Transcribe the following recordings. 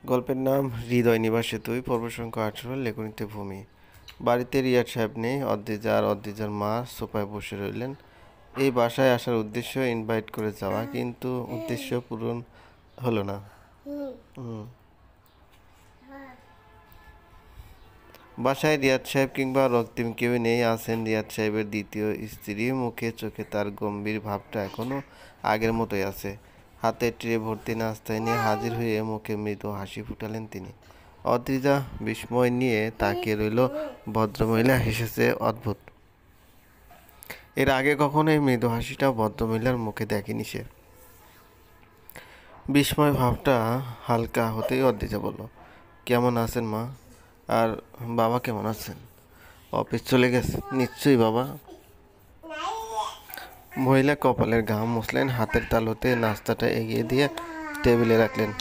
গল্পের নাম হৃদয় নিবাসে তুই, পর্ব সংখ্যা 18, লেখনীতে ভূমি। বাড়িতে রিয়াদ সাহেব নেই। অদ্রিজা আর অদ্রিজার মা সোফায় বসে রইলেন। এই বাসায় আসার উদ্দেশ্য ইনভাইট করে যাওয়া, কিন্তু উদ্দেশ্য পূরণ হলো না। বাসায় রিয়াদ সাহেব কিংবা রক্তিম কেউ নেই। আছেন রিয়াদ সাহেবের দ্বিতীয় স্ত্রী। মুখে চোখে তার গম্ভীর ভাবটা এখনো আগের মতোই আছে। হাতে ট্রে ভর্তি নাস্তা নিয়ে হাজির হয়ে মুখে মৃদু হাসি ফুটালেন তিনি। অদ্রিজা বিস্ময় নিয়ে তাকিয়ে রইল। ভদ্রমহিলা হেসেছে অদ্ভুত। এর আগে কখনো এই মৃদু হাসিটা ভদ্রমহিলার মুখে দেখেনি সে। বিস্ময় ভাবটা হালকা হতেই অদ্রিজা বলল, কেমন আছেন মা? আর বাবা কেমন আছেন? অফিস চলে গেছে নিশ্চয়ই বাবা। মহিলা কপালের ঘাম মুছলেন, হাতের তালুতে নাস্তাটা এগিয়ে দিয়ে টেবিলে রাখলেন।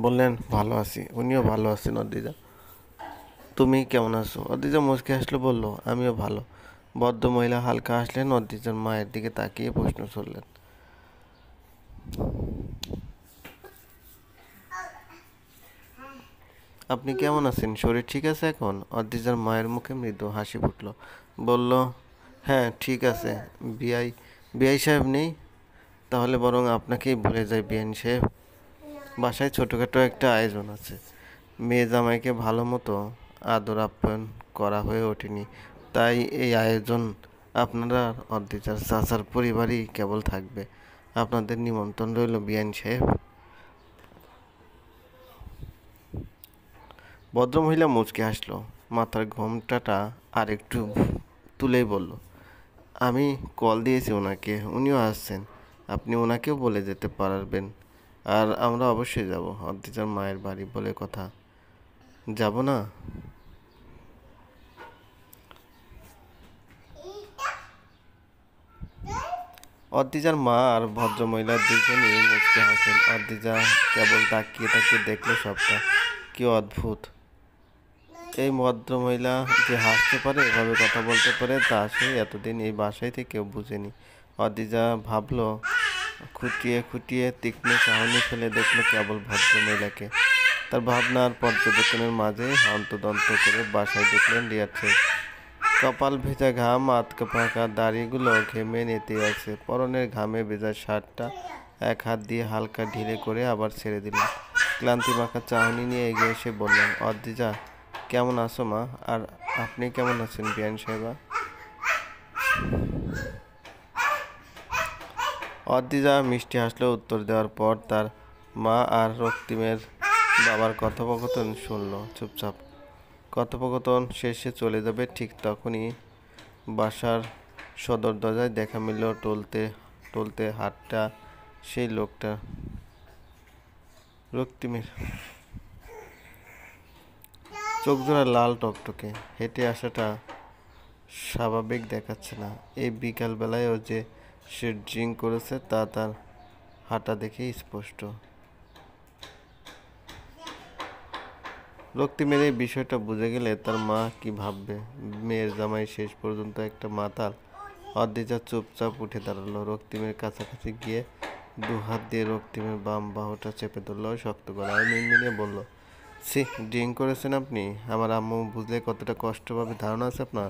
বললেন, ভালো আছি। উনিও ভালো আছেন। অদ্রিজা, তুমি কেমন আছো? অদ্রিজা মুচকে হাসলো, বলল, আমিও ভালো। ভদ্রমহিলা হালকা হাসলেন। অদ্রিজার মায়ের দিকে তাকিয়ে প্রশ্ন করলেন, আপনি কেমন আছেন? শরীর ঠিক আছে এখন? অদ্রিজার মায়ের মুখে মৃদু হাসি ফুটল। বলল, হ্যাঁ ঠিক আছে। বিআই সাহেব নেই? তাহলে বরং আপনাকেই বলে যাই বিআইন সাহেব, বাসায় ছোটোখাটো একটা আয়োজন আছে। মেয়ে জামাইকে ভালো মতো আদর আপ্যায়ন করা হয়ে ওঠেনি, তাই এই আয়োজন। আপনারা অদ্রিজার চাচার পরিবারই কেবল থাকবে। আপনাদের নিমন্ত্রণ রইল বিআইন সাহেব। ভদ্রমহিলা মুচকে হাসলো, মাথার ঘোমটাটা আর একটু তুলেই বলল, আমি কল দিয়েছি ওনাকে, উনিও আসছেন। আপনি ওনাকেও বলে যেতে পারবেন। আর আমরা অবশ্যই যাব। অদ্রিজার মায়ের বাড়ি বলে কথা, যাব না? অদ্রিজার মা আর ভদ্রমহিলা দুজনই মুচকে হাসেন। অদ্রিজা কেবল তাকিয়ে তাকিয়ে দেখলো সবটা। কি অদ্ভুত! এই ভদ্রমহিলা যে হাসতে পারে, এভাবে কথা বলতে পারে, তা সে এতদিন এই বাসায় থেকেও বুঝেনি। অদ্রিজা ভাবলো, খুঁটিয়ে খুঁটিয়ে তীক্ষ্ণ চাহনি ফেলে দেখলো কেবল ভদ্রমহিলাকে। তার ভাবনা আর পর্যবেক্ষণের মাঝে হন্তদন্ত করে বাসায় ঢুকলেন রিয়াদ সাহেব। কপাল ভেজা ঘাম, আতকা পাকা দাড়িগুলো ঘেমে নেতে আছে। পরনের ঘামে ভেজা শার্টটা এক হাত দিয়ে হালকা ঢিলে করে আবার ছেড়ে দিলেন। ক্লান্তি মাখা চাহনি নিয়ে এগিয়ে এসে বললেন, অদ্রিজা, কেমন আছো মা? আর আপনি কেমন আছেন বিআইন সাহেবা? অদ্রিজা মিষ্টি হাসলো। উত্তর দেওয়ার পর তার মা আর রক্তিমের বাবার কথোপকথন শুনল চুপচাপ। কথোপকথন শেষে চলে যাবে ঠিক তখনই বাসার সদর দরজায় দেখা মিলল টলতে টলতে হাতটা সেই লোকটা। রক্তিমের চোখজোড়া লাল টকটকে, হেঁটে আসাটা স্বাভাবিক দেখাচ্ছে না। এই বিকালবেলায়ও যে সে ড্রিঙ্ক করেছে তা তার হাঁটা দেখেই স্পষ্ট। রক্তিমের এই বিষয়টা বুঝে গেলে তার মা কি ভাববে? মেয়ের জামাই শেষ পর্যন্ত একটা মাতাল। অদ্রিজা চুপচাপ উঠে দাঁড়ালো। রক্তিমের কাছাকাছি গিয়ে দু হাত দিয়ে রক্তিমের বাম বাহুটা চেপে ধরল শক্ত করে, আর মিনমিনিয়ে বলল, ছি, ড্রিঙ্ক করেছেন আপনি? আমার আম্মু বুঝলে কতটা কষ্ট পাবে ধারণা আছে আপনার?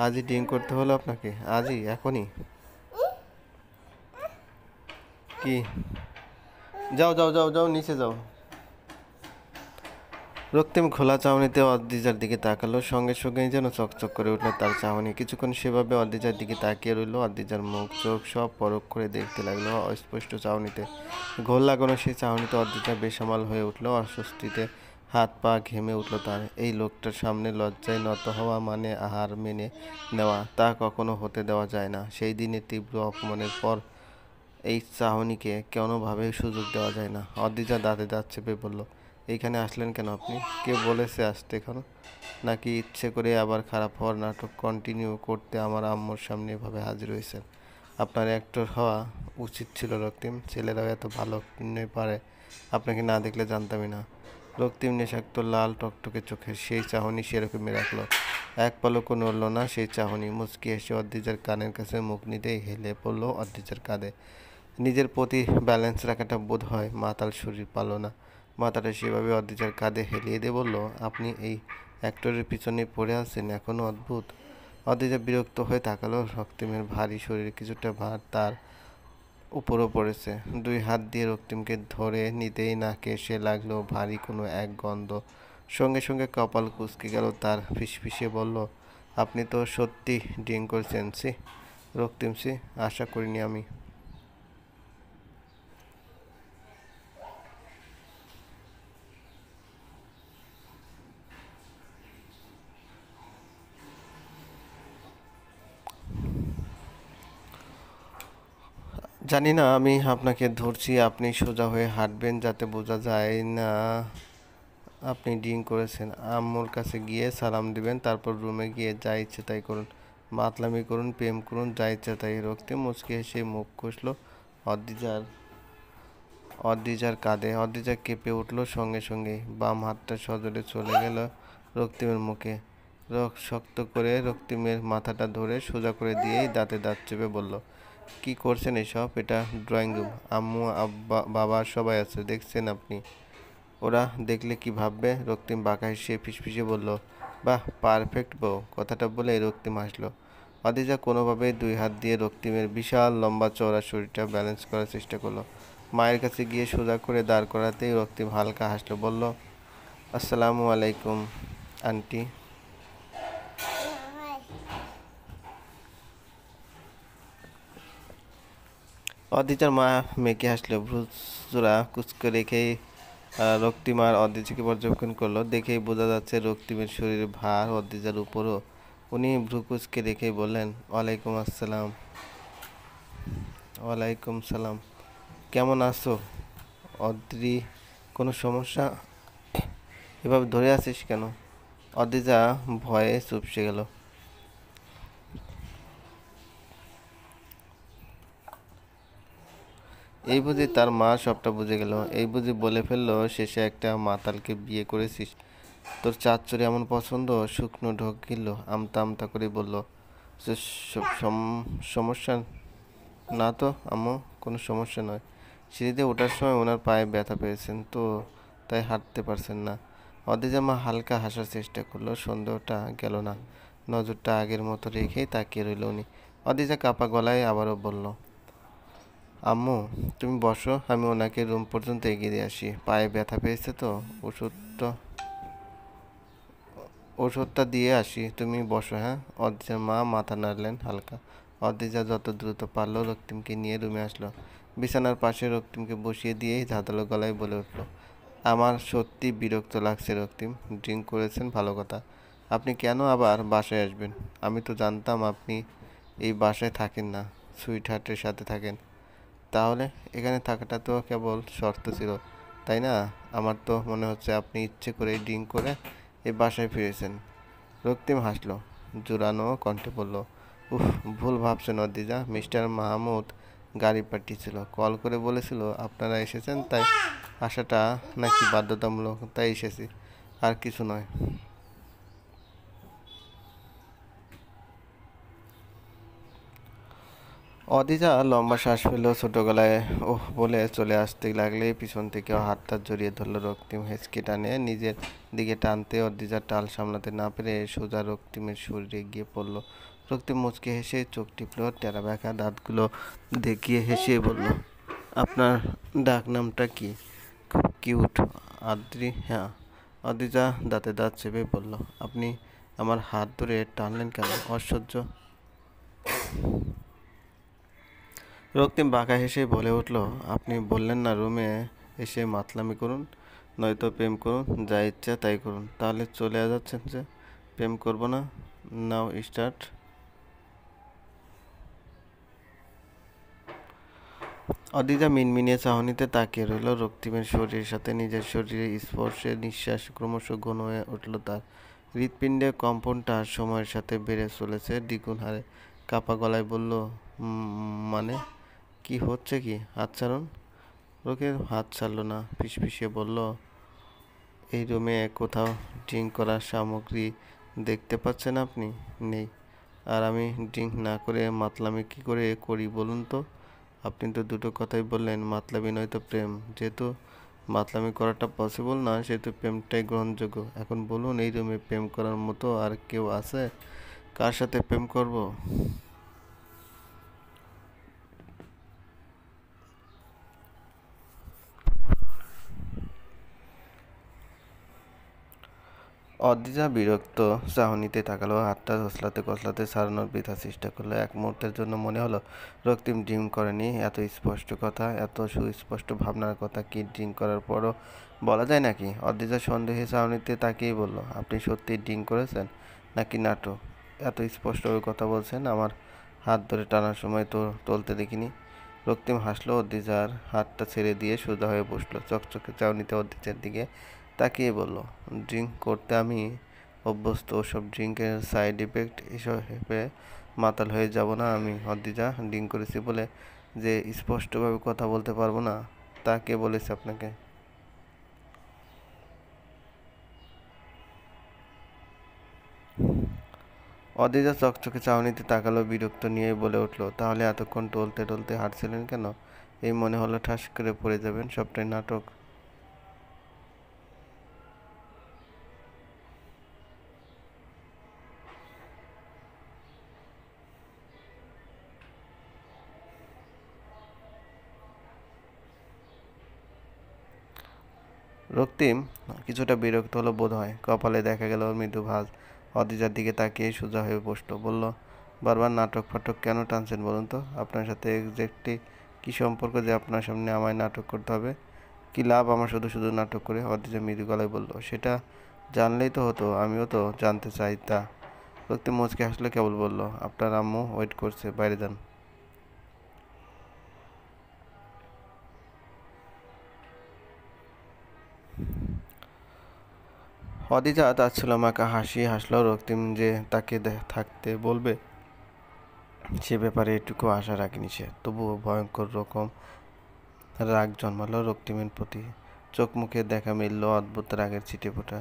আজই ড্রিঙ্ক করতে হলো আপনাকে? আজই, এখনই? কি? যাও যাও যাও যাও, নিচে যাও। রক্তিম খোলা চাহনিতে অদ্রিজার দিকে তাকালো। সঙ্গে সঙ্গেই যেন চকচক করে উঠল তার চাহনি। কিছুক্ষণ সেভাবে অদ্রিজার দিকে তাকিয়ে রইল। অদ্রিজার মুখ চোখ সব পরখ করে দেখতে লাগলো অস্পষ্ট চাহনিতে। ঘোর লাগানো সেই চাহনিতে অদ্রিজা বেসামাল হয়ে উঠল। অস্বস্তিতে হাত পা ঘেমে উঠল তার। এই লোকটার সামনে লজ্জায় নত হওয়া মানে হার মেনে নেওয়া, তা কখনো হতে দেওয়া যায় না। সেই দিনের তীব্র অপমানের পর এই চাহনিকে কোনোভাবেই সুযোগ দেওয়া যায় না। অদ্রিজা দাঁতে দাঁত চেপে বলল, এইখানে আসলেন কেন আপনি? কে বলেছে আসতে এখানে? নাকি ইচ্ছে করে আবার খারাপ হওয়ার নাটক কন্টিনিউ করতে আমার আম্মুর সামনে এভাবে হাজির হয়েছেন? আপনার অ্যাক্টর হওয়া উচিত ছিল রক্তিম। ছেলেরাও এত ভালো অভিনয় পারে, আপনাকে না দেখলে জানতামই না। রক্তিম নেশাক্ত লাল টকটকে চোখের সেই চাহনি সেরকমই রাখলো। এক পলকও নড়ল না সেই চাহনি। মুচকি এসে অদ্রিজার কানের কাছে মুখ নিতেই হেলে পড়ল অদ্রিজার কাঁধে। নিজের প্রতি ব্যালেন্স রাখাটা বোধ হয় মাতাল শরীর পারল না। মাথাটা সেভাবে অদ্রিজার কাঁধে হেলিয়ে দিয়ে বলল, আপনি এই অ্যাক্টরের পিছনে পড়ে আছেন এখনো? অদ্ভুত। অদ্রিজা বিরক্ত হয়ে তাকালো। রক্তিমের ভারী শরীরে কিছুটা ভার তার উপরও পড়েছে। দুই হাত দিয়ে রক্তিমকে ধরে নিতেই নাকে এসে লাগলো ভারী কোনো এক গন্ধ। সঙ্গে সঙ্গে কপাল কুঁচকে গেল তার। ফিসফিসিয়ে বলল, আপনি তো সত্যি ড্রিঙ্ক করেছেন। সি রক্তিম, সি, আশা করিনি আমি। জানি না আমি আপনাকে ধরছি, আপনি সোজা হয়ে হাঁটবেন যাতে বোঝা যায় না আপনি ড্রিঙ্ক করেছেন। আম্মুর কাছে গিয়ে সালাম দিবেন, তারপর রুমে গিয়ে যা ইচ্ছে তাই করুন, মাতলামি করুন, প্রেম করুন, যা ইচ্ছে তাই। রক্তিম মুচকি হেসে মুখ কষল অদ্রিজার অদ্রিজার কাঁধে। অদ্রিজা কেঁপে উঠল সঙ্গে সঙ্গেই। বাম হাতটা সজোরে চলে গেল রক্তিমের মুখে। শক্ত করে রক্তিমের মাথাটা ধরে সোজা করে দিয়েই দাঁতে দাঁত চেপে বলল, কি করছেন এসব? এটা ড্রয়িং রুম। আম্মু, আব্বা, বাবা সবাই আছে, দেখছেন আপনি। ওরা দেখলে কি ভাববে? রক্তিম বাঁকা হেসে ফিসফিসে বলল, বাহ, পারফেক্ট বউ। কথাটা বলে রক্তিম হাসলো। অদ্রিজা কোনোভাবে দুই হাত দিয়ে রক্তিমের বিশাল লম্বা চওড়া শরীরটা ব্যালেন্স করার চেষ্টা করলো। মায়ের কাছে গিয়ে সোজা করে দাঁড় করাতেই রক্তিম হালকা হাসলো, বলল, আসসালামু আলাইকুম আন্টি। অদ্রিজার মা মেকে হাসলো, ভ্রুজোড়া কুঁচকে রেখেই রক্তিম আর অদ্রিজাকে পর্যবেক্ষণ করলো। দেখেই বোঝা যাচ্ছে রক্তিমের শরীরে ভার অদ্রিজার উপরও। উনি ভ্রু কুঁচকে রেখেই বললেন, ওয়ালাইকুম আসসালাম। ওয়ালাইকুম সালাম। কেমন আছো অদ্রি? কোনো সমস্যা? এভাবে ধরে আছিস কেন? অদ্রিজা ভয়ে চুপসে গেল। এই বুঝি তার মা সবটা বুঝে গেল। এই বুঝি বলে ফেললো শেষে একটা মাতালকে বিয়ে করেছিস। তোর চাচ্চুর এমন পছন্দ? শুকনো ঢোক গিলল, আমতা আমতা করে বলল, সমস্যা না তো আম্মু, কোনো সমস্যা নয়। সিঁড়িতে ওঠার সময় ওনার পায়ে ব্যথা পেয়েছেন তো, তাই হাঁটতে পারছেন না। অদ্রিজা মা হালকা হাসার চেষ্টা করলো। সন্দেহটা গেল না। নজরটা আগের মতো রেখেই তাকিয়ে রইল উনি। অদ্রিজা কাঁপা গলায় আবারও বলল, আম্মু তুমি বসো, আমি ওনাকে রুম পর্যন্ত এগিয়ে দিয়ে আসি। পায়ে ব্যথা পেয়েছে তো, ওষুধটা ওষুধটা দিয়ে আসি, তুমি বসো। হ্যাঁ। অদ্রিজার মা মাথা নাড়লেন হালকা। অদ্রিজা যত দ্রুত পারলো রক্তিমকে নিয়ে রুমে আসলো। বিছানার পাশে রক্তিমকে বসিয়ে দিয়েই ধাঁধালো গলায় বলে উঠল, আমার সত্যি বিরক্ত লাগছে রক্তিম। ড্রিঙ্ক করেছেন ভালো কথা, আপনি কেন আবার বাসায় আসবেন? আমি তো জানতাম আপনি এই বাসায় থাকেন না, সুইট হার্টের সাথে থাকেন। তাহলে এখানে থাকাটা তো কেবল শর্ত ছিল, তাই না? আমার তো মনে হচ্ছে আপনি ইচ্ছে করেই ড্রিঙ্ক করে এই বাসায় ফিরেছেন। রক্তিম হাসলো, জোরালো কণ্ঠে বলল, উফ, ভুল ভাবছেন অদ্রিজা। মিস্টার মাহমুদ গাড়ি পাঠিয়েছিল, কল করে বলেছিল আপনারা এসেছেন, তাই আসাটা নাকি বাধ্যতামূলক, তাই এসেছি, আর কিছু নয়। অদিজা লম্বা শ্বাস ফেললো ছোট গলায়, ওহ বলে চলে আসতে লাগলে পিছন থেকে হাতটা জড়িয়ে ধরলো। রক্তিম হেঁচকে টানে নিজের দিকে টানতে অদিজার টাল সামলাতে না পেরে সোজা রক্তিমের শরীরে গিয়ে পড়লো। রক্তিম মুচকে হেসে চোখ টিপলো, টেরা বেঁকা দাঁতগুলো দেখিয়ে হেসে বলল, আপনার ডাক নামটা কি? খুব কিউট। আদ্রি। হ্যাঁ। অদিজা দাঁতে দাঁত চেপে বলল, আপনি আমার হাত ধরে টানলেন কেন? অসহ্য। রক্তিম বাঁকা হেসে বলে উঠল, আপনি বললেন না রুমে এসে মাতলামি করুন, নয়তো প্রেম করুন, যা ইচ্ছা তাই করুন, তাহলে চলে যাচ্ছেন যে? প্রেম করব না? নাও স্টার্ট। অদিজা মিনমিনিয়ে চাহনিতে তাকিয়ে রইল। রক্তিমের শরীরের সাথে নিজের শরীরের স্পর্শে নিঃশ্বাস ক্রমশ ঘন হয়ে উঠল তার। হৃৎপিণ্ডে কম্পনটা সময়ের সাথে বেড়ে চলেছে দ্বিগুণ হারে। কাঁপা গলায় বলল, মানে কি হচ্ছে কি? হাত ছাড়ুন। রোকের হাত ছাড়ল না। ফিসফিসিয়ে বলল, এই রুমে কোথাও ড্রিঙ্ক করার সামগ্রী দেখতে পাচ্ছেন আপনি? নেই। আর আমি ড্রিঙ্ক না করে মাতলামি কি করে করি বলুন তো? আপনি তো দুটো কথাই বললেন, মাতলামি নয়তো প্রেম। যেহেতু মাতলামি করাটা পসিবল না, সেহেতু প্রেমটাই গ্রহণযোগ্য। এখন বলুন, এই রুমে প্রেম করার মতো আর কেউ আছে? কার সাথে প্রেম করব? অদ্রিজা বিরক্ত চাহনিতে তাকালো, হাতটা কসলাতে কসলাতে ছাড়ানোর বৃথা চেষ্টা করলো। এক মুহূর্তের জন্য মনে হলো রক্তিম ড্রিঙ্ক করেনি। এত স্পষ্ট কথা, এত সুস্পষ্ট ভাবনার কথা কি ড্রিঙ্ক করার পরও বলা যায় নাকি? অদ্রিজা সন্দেহে চাহনিতে তাকিয়েই বলল, আপনি সত্যি ড্রিঙ্ক করেছেন নাকি নাটক? এত স্পষ্টভাবে কথা বলছেন, আমার হাত ধরে টানার সময় তো টলতে দেখিনি। রক্তিম হাসলো, অদ্রিজার হাতটা ছেড়ে দিয়ে সোজা হয়ে বসলো, চকচকে চাহনিতে অদ্রিজার দিকে তাকিয়ে বলল, ড্রিঙ্ক করতে আমি অভ্যস্ত। ওসব ড্রিঙ্কের সাইড ইফেক্ট এসবে মাতাল হয়ে যাব না আমি। অদ্রিজা, ড্রিঙ্ক করেছি বলে যে স্পষ্টভাবে কথা বলতে পারবো না, তা কে বলেছে আপনাকে? অদ্রিজা চকচকে চাহনিতে তাকালো, বিরক্ত নিয়ে বলে উঠল, তাহলে এতক্ষণ টলতে টলতে হাঁটছিলেন কেন? এই মনে হলো ঠাস করে পড়ে যাবেন, সবটাই নাটক। রক্তিম কিছুটা বিরক্ত হলো বোধ হয়, কপালে দেখা গেল মৃদু ভাঁজ। অদ্রিজার দিকে তাকিয়ে সোজা হয়ে বসলো, বলল, বারবার নাটক ফাটক কেন টানছেন বলুন তো? আপনার সাথে এক্স্যাক্টলি কী সম্পর্ক যে আপনার সামনে আমায় নাটক করতে হবে? কী লাভ আমার শুধু শুধু নাটক করে? অদ্রিজা মৃদু গলায় বলল, সেটা জানলেই তো হতো, আমিও তো জানতে চাই তা। রক্তিম মুচকে হাসলে, কেবল বলল, আপনার আম্মু ওয়েট করছে, বাইরে যান। অদ্রিজা তাচ্ছিল্যমাখা হাসি হাসলো। রক্তিম যে তাকে থাকতে বলবে সে ব্যাপারে এটুকু আশা রাখেনি সে। তবুও ভয়ঙ্কর রকম রাগ জন্মালো রক্তিমের প্রতি। চোখ মুখে দেখা মিলল অদ্ভুত রাগের ছিটেফোঁটা।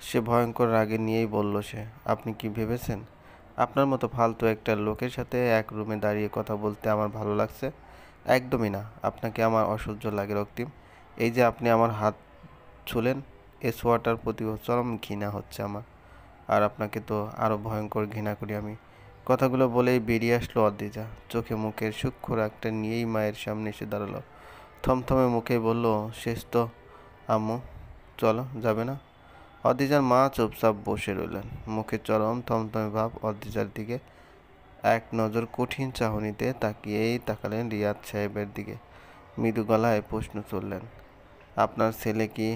সে ভয়ঙ্কর রাগে নিয়েই বলল, সে, আপনি কি ভেবেছেন আপনার মতো ফালতু একটা লোকের সাথে এক রুমে দাঁড়িয়ে কথা বলতে আমার ভালো লাগছে? একদমই না। আপনাকে আমার অসহ্য লাগে রক্তিম। এই যে আপনি আমার হাত ছুলেন, এ ছোঁয়াটার প্রতি চরম ঘৃণা হচ্ছে আমার। আর আপনাকে তো আরও ভয়ঙ্কর ঘৃণা করি আমি। কথাগুলো বলেই বেরিয়ে আসলো অদ্রিজা, চোখে মুখের সূক্ষ্ম রাগটা নিয়েই মায়ের সামনে এসে দাঁড়ালো। থমথমে মুখে বলল, শেষ তো আম্মু, চলো, যাবে না? অদ্রিজার মা চুপচাপ বসে রইলেন, মুখে চরম থমথমে ভাব। অদ্রিজার দিকে এক নজর কঠিন চাহনিতে তাকিয়েই তাকালেন রিয়াদ সাহেবের দিকে। মৃদু গলায় প্রশ্ন তুললেন, আপনার ছেলে কি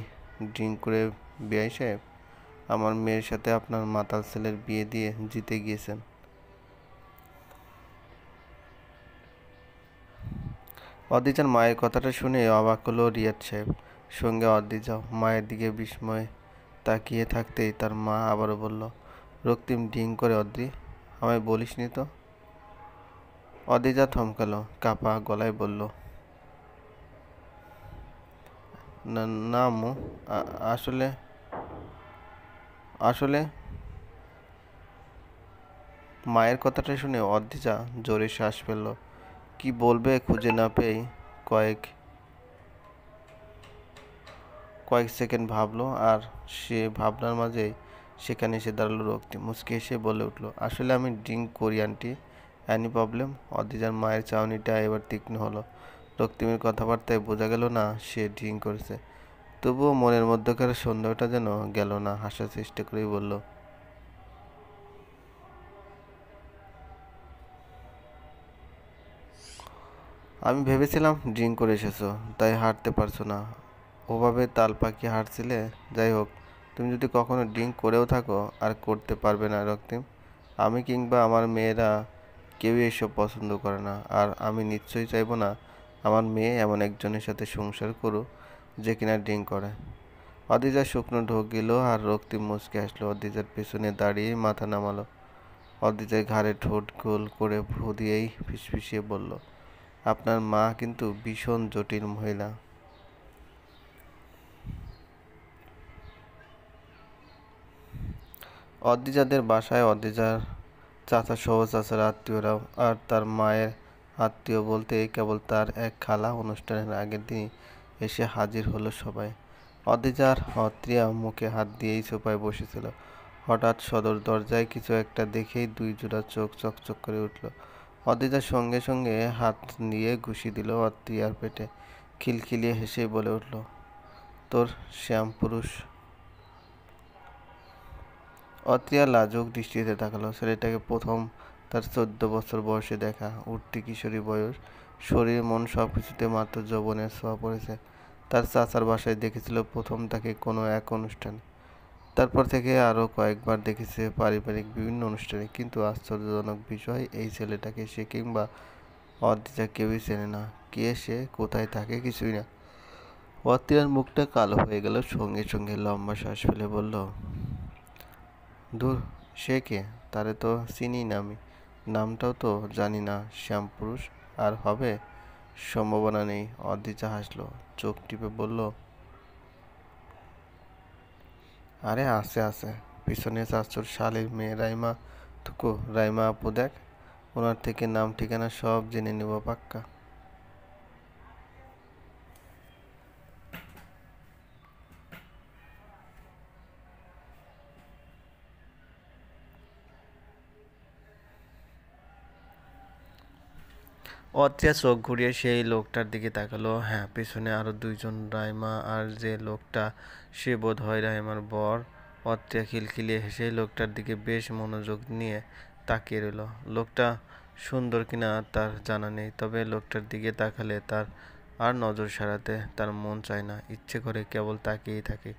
ড্রিঙ্ক করে? বেআই সাহেব, আমার মেয়ের সাথে আপনার মাতাল ছেলের বিয়ে দিয়ে জিতে গিয়েছেন। অদ্রিজার মায়ের কথাটা শুনে অবাক হলো রিয়াদ সাহেব, সঙ্গে অদ্রিজাও। মায়ের দিকে বিস্ময়ে তাকিয়ে থাকতেই তার মা আবারও বলল, রক্তিম ড্রিঙ্ক করে অদ্রি? আমায় বলিসনি তো? অদ্রিজা থমকালো, কাঁপা গলায় বলল, না না আম্মু, আসলে আসলে মায়ের কথাটা শুনে অদ্রিজা জোরে শ্বাস ফেলল। কি বলবে খুঁজে না পেয়ে কয়েক কয়েক সেকেন্ড ভাবলো, আর সে ভাবনার মাঝেই সেখানে এসে দাঁড়ালো রক্তিম। মুচকি এসে বলে উঠল, আসলে আমি ড্রিঙ্ক করি আন্টি। Annie problem? অদ্রিজার মায়ের চাহনিটা এবার তীক্ষ্ণ হলো। রক্তিমের কথাবার্তায় বোঝা গেল না সে ড্রিঙ্ক করেছে। তবুও মনের মধ্যকার সন্দেহটা যেন গেল না। হাসার চেষ্টা করেই বলল, আমি ভেবেছিলাম ড্রিঙ্ক করে এসেছো, তাই হাঁটতে পারছো না, ওভাবে তাল পাকিয়ে হাঁটছিলে। যাই হোক, তুমি যদি কখনো ড্রিঙ্ক করেও থাকো, আর করতে পারবে না রক্তিম। আমি কিংবা আমার মেয়েরা কেউই এসব পছন্দ করে না, আর আমি নিশ্চয়ই চাইবো না আমার মেয়ে এমন একজনের সাথে সংসার করুক যে কিনা ড্রিঙ্ক করে। অদ্রিজার শুকনো ঢোক গেল, আর রক্তিম মুচকে আসলো। অদ্রিজার পেছনে দাঁড়িয়ে মাথা নামালো। অদ্রিজার ঘাড়ে ঠোঁট গোল করে ভ্রু দিয়েই ফিসফিসিয়ে বলল, আপনার মা কিন্তু ভীষণ জটিল মহিলা। অদ্রিজাদের বাসায় অদ্রিজার চাচা সহ চাচার আত্মীয়রাও, আর তার মায়ের আত্মীয় বলতে কেবল তার এক খালা অনুষ্ঠানের আগের দিনই এসে হাজির হলো সবাই। অদ্রিজার অত্রিয়া মুখে হাত দিয়েই সোফায় বসেছিল। হঠাৎ সদর দরজায় কিছু একটা দেখেই দুই জোড়া চোখ চকচক করে উঠল। অদ্রিজা সঙ্গে সঙ্গে হাত দিয়ে ঘুষি দিল অত্রিয়ার পেটে। খিলখিলিয়ে হেসেই বলে উঠল, তোর শ্যামপুরুষ। অত্রিয়া লাজুক দৃষ্টিতে তাকালো। ছেলেটাকে প্রথম তার 14 বছর বয়সে দেখা। উঠতি কিশোরী বয়স, শরীর মন সবকিছুতে মাত্র যৌবনের ছোঁয়া পড়েছে। তার চাচার বাসায় দেখেছিল প্রথম তাকে কোনো এক অনুষ্ঠানে। তারপর থেকে আরও কয়েকবার দেখেছে পারিবারিক বিভিন্ন অনুষ্ঠানে। কিন্তু আশ্চর্যজনক বিষয়, এই ছেলেটাকে সে কিংবা অদ্রিজা কেউই চেনে না। কে সে, কোথায় থাকে, কিছুই না। অত্রিয়ার মুখটা কালো হয়ে গেল। সঙ্গে সঙ্গে লম্বা শ্বাস ফেলে বলল, ধুর, সে কে? তারে তো চিনি না আমি, নামটাও তো জানি না। শ্যামপুরুষ আর হবে? সম্ভাবনা নেই। অদ্রিজা হাসলো, চোখ টিপে বলল, আরে আছে আছে, পিছনে চাচুর শালীর মেয়ে রাইমা থুকু, রাইমা আপু দেখ, ওনার থেকে নাম ঠিকানা সব জেনে নেব পাক্কা। অত্রিয়া চোখ ঘুরিয়ে সেই লোকটার দিকে তাকালো। হ্যাঁ, পেছনে আরো দুইজন, রাইমা আর যে লোকটা, সে বোধ হয় রাইমার বর। অত্রিয়া খিলখিলিয়ে হেসে লোকটার দিকে বেশ মনোযোগ নিয়ে তাকিয়ে রইল। লোকটা সুন্দর কিনা তার জানা নেই, তবে লোকটার দিকে তাকালে তার আর নজর সরাতে তার মন চায় না, ইচ্ছে করে কেবল তাকিয়েই থাকে।